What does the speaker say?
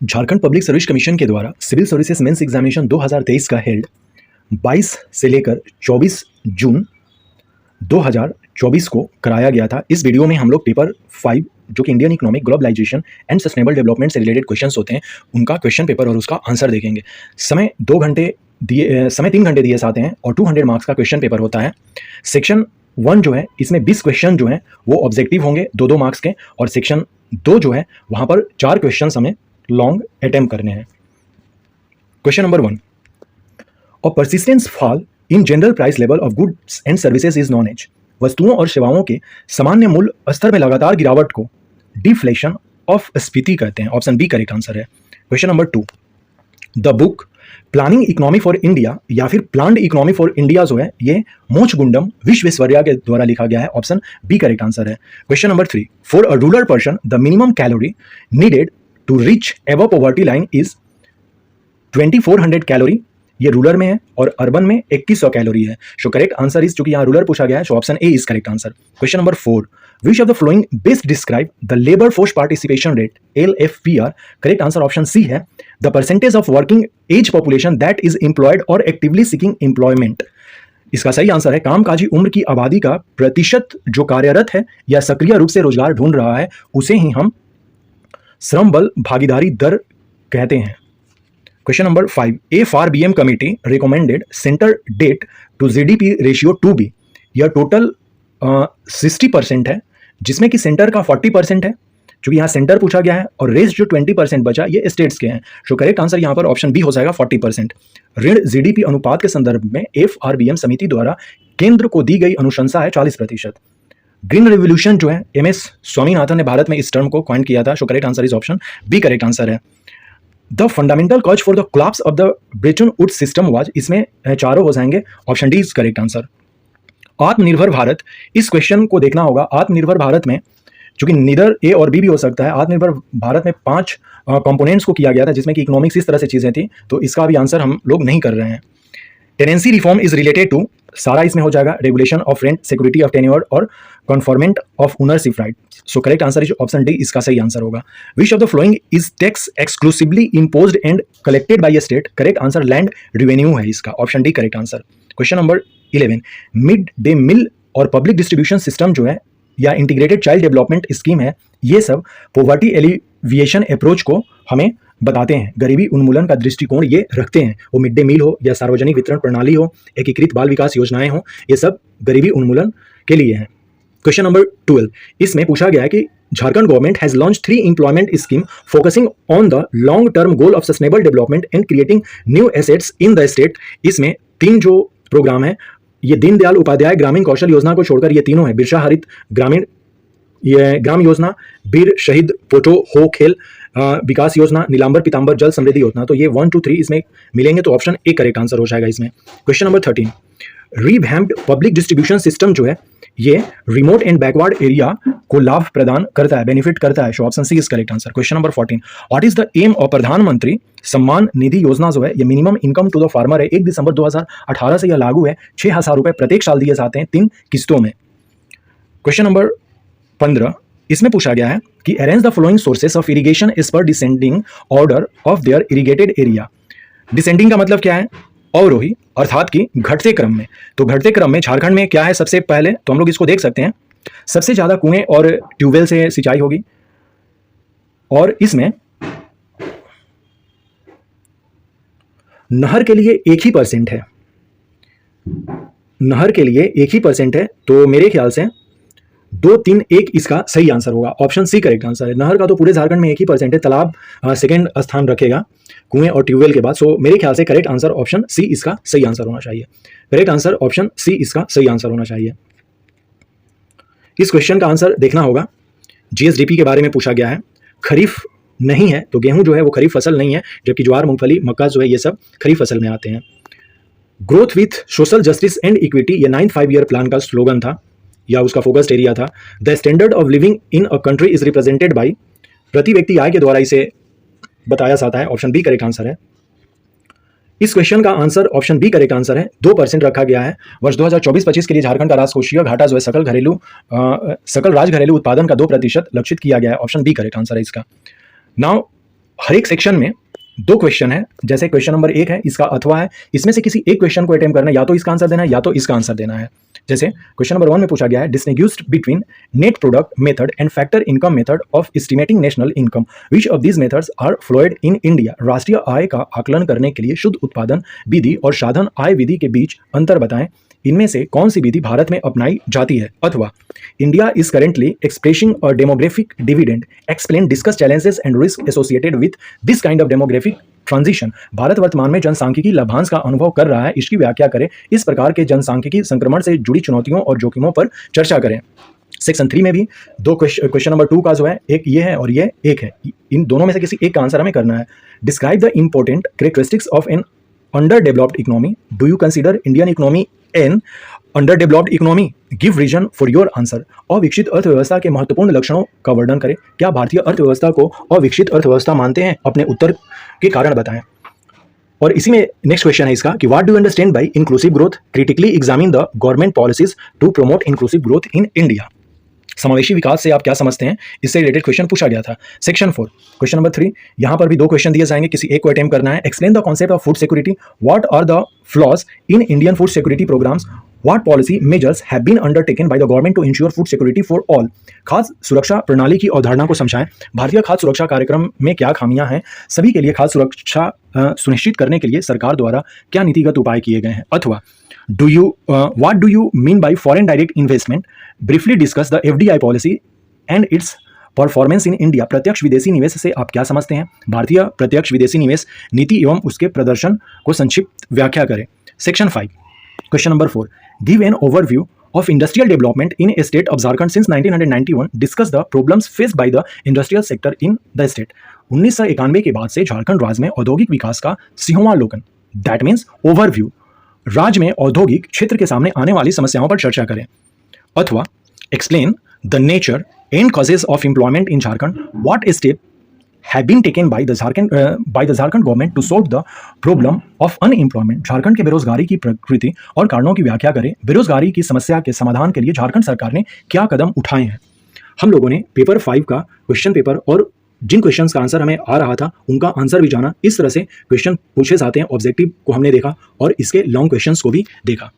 Jharkhand public service commission के द्वारा civil services mains examination 2023 का हेल्ड 22 से लेकर 24 जून 2024 को कराया गया था। इस वीडियो में हम लोग पेपर 5 जो कि Indian economic globalization and sustainable development से रिलेटेड क्वेश्चंस होते हैं उनका क्वेश्चन पेपर और उसका आंसर देखेंगे। समय 3 घंटे दिए जाते हैं और 200 मार्क्स का क्वेश्चन पेपर होता है। सेक्शन 1 जो है इसमें 20 क्वेश्चन जो हैं वो ऑब्जेक्टिव होंगे 2-2 मार्क्स के, और सेक्शन 2 जो है वहाँ पर 4 क्वेश्चन हमें लॉन्ग अटेम्प्ट करने हैं। Question number 1, a persistence fall in general price level of goods and services is known as. वस्तुओं और सेवाओं के सामान्य मूल्य स्तर में लगातार गिरावट को डिफ्लेशन ऑफ स्फीति कहते हैं। ऑप्शन बी करेक्ट आंसर है। Question number 2, the book planning economy for India या फिर प्लान्ड इकोनॉमी फॉर इंडिया जो है ये मोक्षगुंडम विश्वेश्वरैया के द्वारा लिखा गया है। ऑप्शन बी करेक्ट आंसर है। Question number 3, for a rural person the minimum calorie needed to reach above poverty line is 2400 calorie. ये रूरल में है और अर्बन में 2100 कैलोरी है। सो करेक्ट आंसर इज, चूंकि यहाँ रूरल पूछा गया है, so option A is correct answer. Question number 4, which of the flowing best describe the labour force participation rate LFPR। Correct answer option C है, the percentage of working age population that is employed और actively seeking employment. इसका सही answer है कामकाजी उम्र की आबादी का प्रतिशत जो कार्यरत है या सक्रिय रूप से रोजगार ढूंढ रहा है उसे ही हम श्रम बल भागीदारी दर कहते हैं। Question number 5, FRBM committee recommended centre debt to GDP ratio 2B। यह टोटल 60% है जिसमें कि सेंटर का 40% है, क्योंकि यहाँ सेंटर पूछा गया है, और रेस्ट जो 20% बचा ये स्टेट्स के हैं। सो करेक्ट आंसर यहाँ पर ऑप्शन बी हो जाएगा 40%। ऋण GDP अनुपात के संदर्भ में FRBM समिति द्वारा केंद्र को दी गई अनुशंसा है 40%। ग्रीन रेवोल्यूशन जो है MS स्वामीनाथन ने भारत में इस टर्म को कॉइन किया था। So correct answer is option B correct answer है। The fundamental cause for the collapse of the Bretton Woods system was, इसमें चारों हो जाएंगे। Option D is correct answer. Aatmanirbhar Bharat, इस क्वेश्चन को देखना होगा। आत्मनिर्भर भारत में चूंकि नीदर ए और बी भी हो सकता है, आत्मनिर्भर भारत में 5 कंपोनेंट्स को किया गया था जिसमें कि इकोनॉमिक्स इस तरह से चीजें थी, तो इसका भी आंसर हम लोग नहीं कर रहे हैं। Tenancy reform is related to, सारा इसमें हो जाएगा, regulation of rent, security of tenure और conferment of ownership right. So correct answer is option D, इसका सही आंसर होगा। Which of the following is tax exclusively imposed and collected by a state. Correct answer land revenue है इसका। Option D correct answer. Question number 11, mid day meal और public distribution system जो है या integrated child development scheme है, ये सब poverty alleviation approach को हमें बताते हैं, गरीबी उन्मूलन का दृष्टिकोण ये रखते हैं। वो मिड डे मील हो या सार्वजनिक वितरण प्रणाली हो, एकीकृत बाल विकास योजनाएं हो, ये सब गरीबी उन्मूलन के लिए हैं। क्वेश्चन नंबर 12, इसमें पूछा गया है कि Jharkhand government has launch 3 employment scheme focusing on the long term goal of sustainable development and creating new assets in the state. इसमें 3 जो प्रोग्राम है, ये दीनदयाल उपाध्याय ग्रामीण कौशल योजना को छोड़कर ये तीनों है। बिरसा हरित ग्रामीण ये ग्राम योजना, वीर शहीद पोटो हो खेल विकास योजना, नीलांबर पीतांबर जल समृद्धि योजना। तो ये 1, 2, 3 इसमें मिलेंगे, तो ऑप्शन ए करेक्ट आंसर हो जाएगा इसमें। Question number 13, revamped public distribution system जो है ये रिमोट एंड बैकवर्ड एरिया को लाभ प्रदान करता है, बेनिफिट करता है। So option C is correct answer. Question number 14, what is the aim of Pradhan Mantri Samman Nidhi Yojana जो है ये minimum income to the farmer है। 1 दिसंबर 2018 से यह लागू है। 6000 रुपए प्रत्येक साल दिए जाते हैं 3 किस्तों में। क्वेश्चन नंबर 15, इसमें पूछा गया है कि arrange the following sources of irrigation as per descending order of their irrigated area. Descending का मतलब क्या है? अवरोही, अर्थात कि घटते क्रम में। तो घटते क्रम में झारखंड में क्या है सबसे पहले, तो हम लोग इसको देख सकते हैं। सबसे ज्यादा कुएं और ट्यूबवेल से सिंचाई होगी, और इसमें नहर के लिए 1% है। नहर के लिए 1% है, तो मेरे ख्याल से 2, 3, 1 इसका सही आंसर होगा। ऑप्शन सी करेक्ट आंसर है। नहर का तो पूरे झारखंड में 1% है, तालाब सेकंड स्थान रखेगा कुएं और ट्यूबवेल के बाद। सो मेरे ख्याल से करेक्ट आंसर ऑप्शन सी इसका सही आंसर होना चाहिए। करेक्ट आंसर ऑप्शन सी इसका सही आंसर होना चाहिए। इस क्वेश्चन का आंसर देखना होगा। GSDP के बारे में पूछा गया है। खरीफ नहीं है, तो गेहूं जो है वो खरीफ फसल नहीं है, जबकि ज्वार, मूंगफली, मक्का जो है ये सब खरीफ फसल में आते हैं। Growth with social justice and equity, ये 9th 5-year प्लान का स्लोगन था या उसका फोकस्ड एरिया था। The standard of living in a country is represented by, प्रति व्यक्ति आय के द्वारा इसे बताया जाता है। ऑप्शन बी करेक्ट आंसर है। इस क्वेश्चन का answer option B correct answer है। 2% रखा गया है। वर्ष 2024-25 के लिए झारखंड का राजकोषीय घाटा जो है सकल राज घरेलू उत्पादन का 2% लक्षित किया गया है। ऑप्शन बी करेक्ट आंसर है इसका। नाउ हर एक सेक्शन में 2 क्वेश्चन है, जैसे क्वेश्चन नंबर 1 है, इसका अथवा है, इसमें से किसी एक क्वेश्चन को अटेम्प्ट करना है, या तो इसका आंसर देना है या तो इसका आंसर देना है। जैसे क्वेश्चन नंबर 1 में पूछा गया है, distinguished between net product method and factor income method of estimating national income, which of these methods are followed in India. राष्ट्रीय आय का आकलन करने के लिए शुद्ध उत्पादन विधि और साधन आय विधि के बीच अंतर बताएं, इनमें से कौन सी विधि भारत में अपनाई जाती है। अथवा India is currently expressing a demographic dividend, explain discuss challenges and risk associated with this kind of demographic transition. Bharat वर्तमान में जनसांख्यिकी लाभांश का अनुभव कर रहा है, इसकी व्याख्या करें। इस प्रकार के जनसांख्यिकी संक्रमण से जुड़ी चुनौतियों और जोखिमों पर चर्चा करें। सेक्शन 3 में भी 2 क्वेश्चन नंबर 2 का जो है, एक ये है और ये एक है, इन दोनों में से किसी एक का आंसर हमें करना है। Describe the important characteristics of an under developed economy, do you consider Indian economy an under developed economy, give reason for your answer. अविकसित अर्थव्यवस्था के महत्वपूर्ण लक्षणों का वर्णन करें, क्या भारतीय अर्थव्यवस्था को अविकसित अर्थव्यवस्था मानते हैं, अपने उत्तर के कारण बताएं। और इसी में नेक्स्ट क्वेश्चन है इसका कि what do you understand by inclusive growth, critically examine the government policies to promote inclusive growth in India. समावेशी विकास से आप क्या समझते हैं, इससे रिलेटेड क्वेश्चन पूछा गया था। सेक्शन 4 क्वेश्चन नंबर 3, यहाँ पर भी 2 क्वेश्चन दिए जाएंगे, किसी एक को अटेम्प्ट करना है। Explain the concept of food security, what are the flaws in Indian food security programmes, what policy measures have been undertaken by the government to ensure food security for all. खाद्य सुरक्षा प्रणाली की अवधारणा को समझाएं, भारतीय खाद्य सुरक्षा कार्यक्रम में क्या खामियां हैं, सभी के लिए खाद्य सुरक्षा सुनिश्चित करने के लिए सरकार द्वारा क्या नीतिगत उपाय किए गए हैं। अथवा what do you mean by foreign direct investment, briefly discuss the FDI policy and it's performance in India. प्रत्यक्ष विदेशी निवेश से आप क्या समझते हैं, भारतीय प्रत्यक्ष विदेशी निवेश नीति एवं उसके प्रदर्शन को संक्षिप्त व्याख्या करें। Section 5 question number 4, give an overview of industrial development in a state of Jharkhand since 1991, discuss the problems faced by the industrial sector in the state। 1991 के बाद से झारखंड राज्य में औद्योगिक विकास का 6वां अवलोकन, दैट मीन्स ओवरव्यू, राज्य में औद्योगिक क्षेत्र के सामने आने वाली समस्याओं पर चर्चा करें। अथवा explain the nature and causes of employment in Jharkhand, what step have been taken by the Jharkhand government to solve the problem of unemployment। Jharkhand के बेरोजगारी की प्रकृति और कारणों की व्याख्या करें, बेरोजगारी की समस्या के समाधान के लिए झारखंड सरकार ने क्या कदम उठाए हैं। हम लोगों ने पेपर 5 का क्वेश्चन पेपर और जिन क्वेश्चंस का आंसर हमें आ रहा था उनका आंसर भी जाना। इस तरह से क्वेश्चन पूछे जाते हैं, ऑब्जेक्टिव को हमने देखा और इसके लॉन्ग क्वेश्चंस को भी देखा।